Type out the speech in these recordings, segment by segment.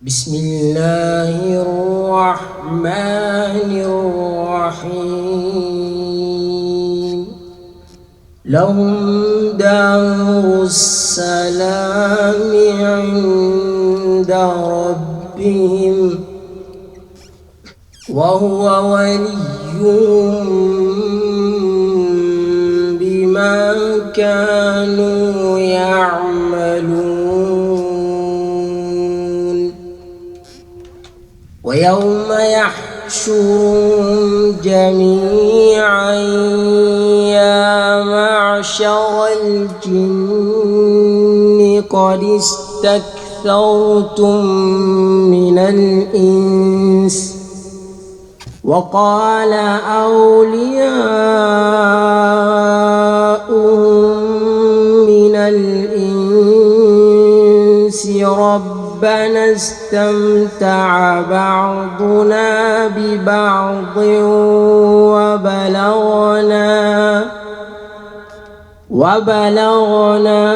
بسم الله الرحمن الرحيم لهم دار السلام عند ربهم وهو وليهم بما كانوا يعملون. ويوم يحشرهم جميعا يا معشر الجن قد استكثرتم من الإنس وقال أولياؤهم من الإنس ربنا استمتع بعضنا ببعض وبلغنا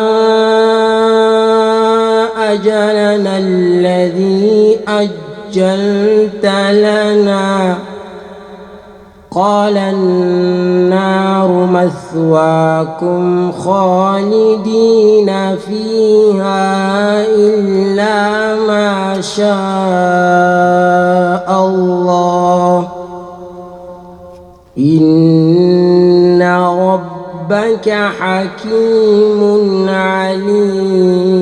أجلنا الذي أجلت لنا قال النار مثواكم خالدين فيها إلا ما شاء الله إن ربك حكيم عليم.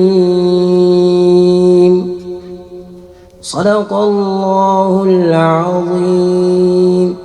صدق الله العظيم.